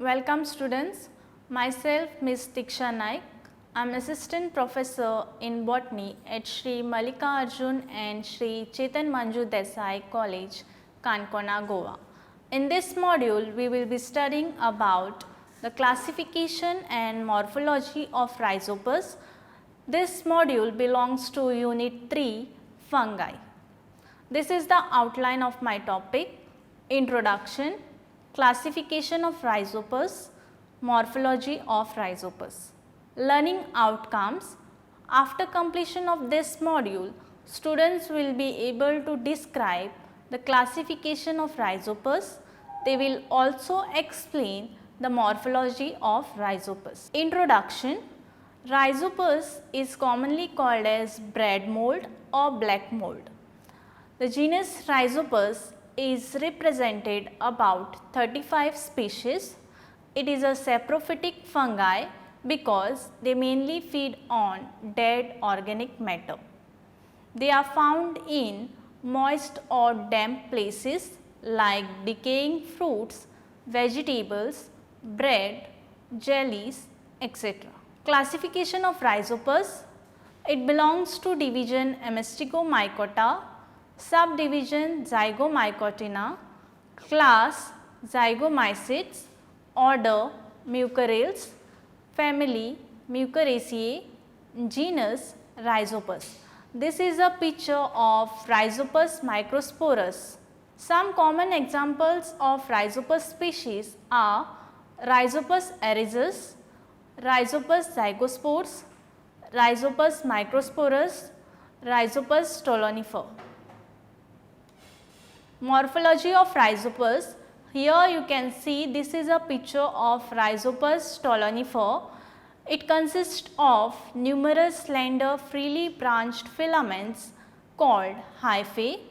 Welcome students. Myself Ms. Diksha Naik. I am assistant professor in botany at Shri Mallikarjun and Shri Chetan Manju Desai College, Kankona, Goa. In this module, we will be studying about the classification and morphology of rhizopus. This module belongs to Unit 3, Fungi. This is the outline of my topic: Introduction, Classification of rhizopus, Morphology of rhizopus. Learning outcomes: after completion of this module, students will be able to describe the classification of rhizopus. They will also explain the morphology of rhizopus. Introduction: rhizopus is commonly called as bread mold or black mold. The genus Rhizopus is represented about 35 species. It is a saprophytic fungi because they mainly feed on dead organic matter. They are found in moist or damp places like decaying fruits, vegetables, bread, jellies, etc. Classification of Rhizopus: it belongs to division Amstigomycota, subdivision Zygomycotina, class Zygomycetes, order Mucorales, family Mucoraceae, genus Rhizopus. This is a picture of Rhizopus microsporus. Some common examples of Rhizopus species are Rhizopus erizus, Rhizopus zygospores, Rhizopus microsporus, Rhizopus stolonifer. Morphology of Rhizopus: here you can see this is a picture of Rhizopus stolonifer. It consists of numerous slender freely branched filaments called hyphae.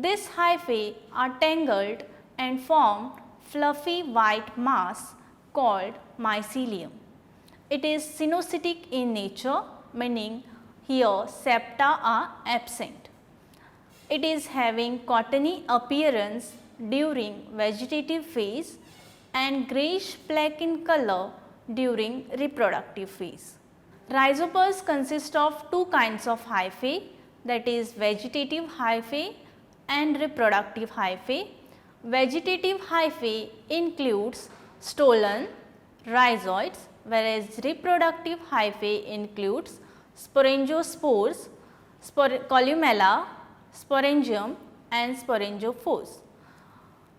These hyphae are tangled and form fluffy white mass called mycelium. It is cynocytic in nature, meaning here septa are absent. It is having cottony appearance during vegetative phase and greyish black in color during reproductive phase. Rhizopus consists of two kinds of hyphae, that is vegetative hyphae and reproductive hyphae. Vegetative hyphae includes stolon, rhizoids, whereas reproductive hyphae includes sporangiospores, columella, sporangium and sporangiophores.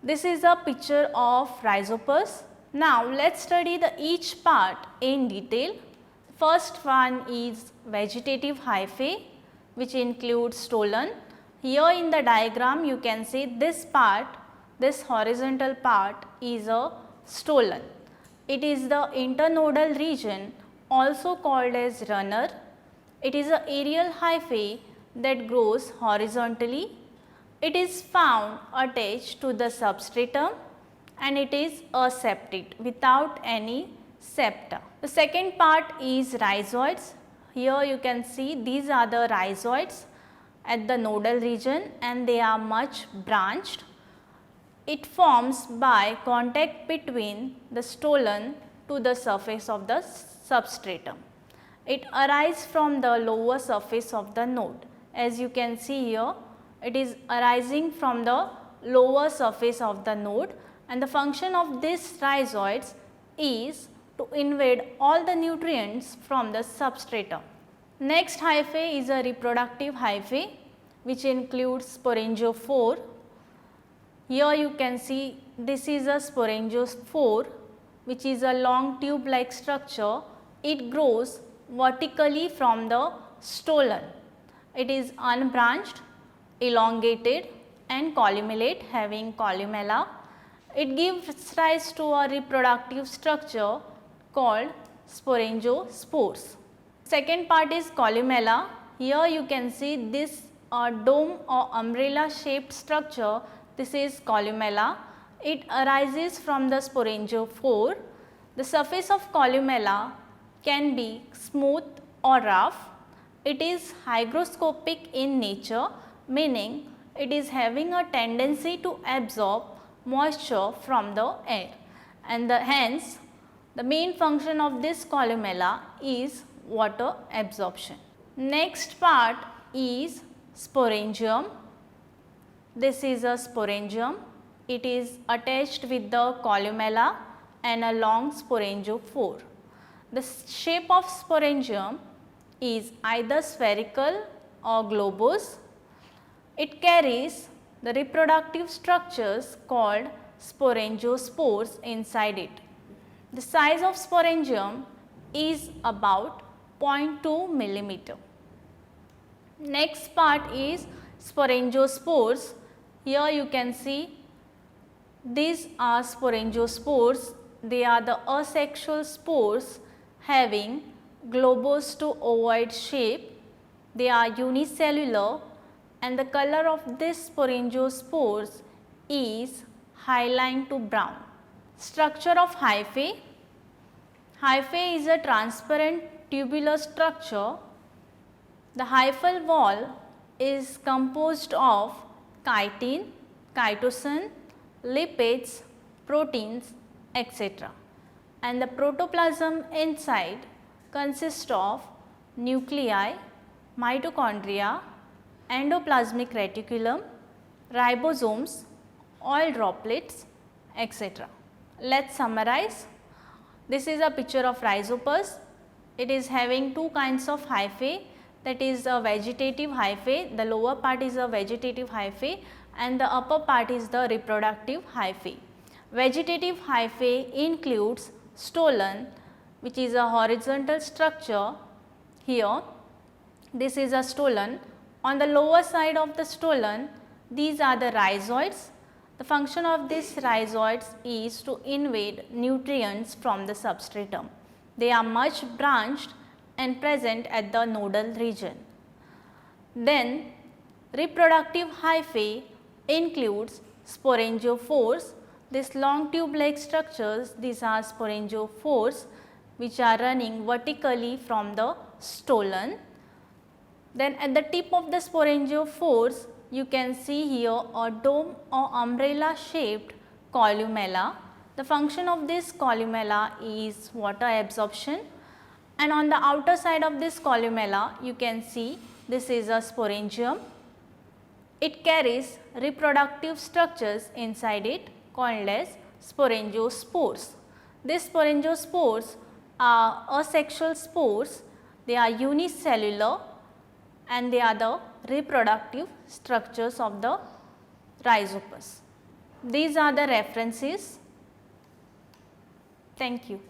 This is a picture of Rhizopus. Now let us study each part in detail. First one is vegetative hyphae, which includes stolon. Here in the diagram you can see this part, this horizontal part is a stolon. It is the internodal region, also called as runner. It is an aerial hyphae that grows horizontally. It is found attached to the substratum and it is aseptate without any septa. The second part is rhizoids. Here you can see these are the rhizoids at the nodal region and they are much branched. It forms by contact between the stolon to the surface of the substratum. It arises from the lower surface of the node. As you can see here, it is arising from the lower surface of the node, and the function of these rhizoids is to invade all the nutrients from the substratum. Next hyphae is a reproductive hyphae, which includes sporangiophore. Here you can see this is a sporangiophore, which is a long tube like structure. It grows vertically from the stolon. It is unbranched, elongated and columellate, having columella. It gives rise to a reproductive structure called sporangiospores. Second part is columella. Here you can see this dome or umbrella shaped structure. This is columella. It arises from the sporangiophore. The surface of columella can be smooth or rough. It is hygroscopic in nature, meaning it is having a tendency to absorb moisture from the air, and hence the main function of this columella is water absorption. Next part is sporangium. This is a sporangium. It is attached with the columella and a long sporangiophore. The shape of sporangium is either spherical or globose. It carries the reproductive structures called sporangiospores inside it. The size of sporangium is about 0.2 millimeter. Next part is sporangiospores. Here you can see these are sporangiospores. They are the asexual spores having globose to ovoid shape. They are unicellular and the color of these sporangiospores is hyaline to brown. Structure of hyphae. Hyphae is a transparent tubular structure. The hyphal wall is composed of chitin, chitosan, lipids, proteins, etc. And the protoplasm inside consists of nuclei, mitochondria, endoplasmic reticulum, ribosomes, oil droplets, etc. Let's summarize. This is a picture of Rhizopus. It is having two kinds of hyphae, that is a vegetative hyphae. The lower part is a vegetative hyphae and the upper part is the reproductive hyphae. Vegetative hyphae includes stolon, which is a horizontal structure. Here this is a stolon. On the lower side of the stolon, these are the rhizoids. The function of these rhizoids is to invade nutrients from the substratum. They are much branched and present at the nodal region. Then reproductive hyphae includes sporangiophores. These long tube-like structures, these are sporangiophores which are running vertically from the stolon. Then at the tip of the sporangiophores, you can see here a dome or umbrella shaped columella. The function of this columella is water absorption, and on the outer side of this columella you can see this is a sporangium. It carries reproductive structures inside it called as sporangiospores. These sporangiospores are asexual spores. They are unicellular and they are the reproductive structures of the Rhizopus. These are the references. Thank you.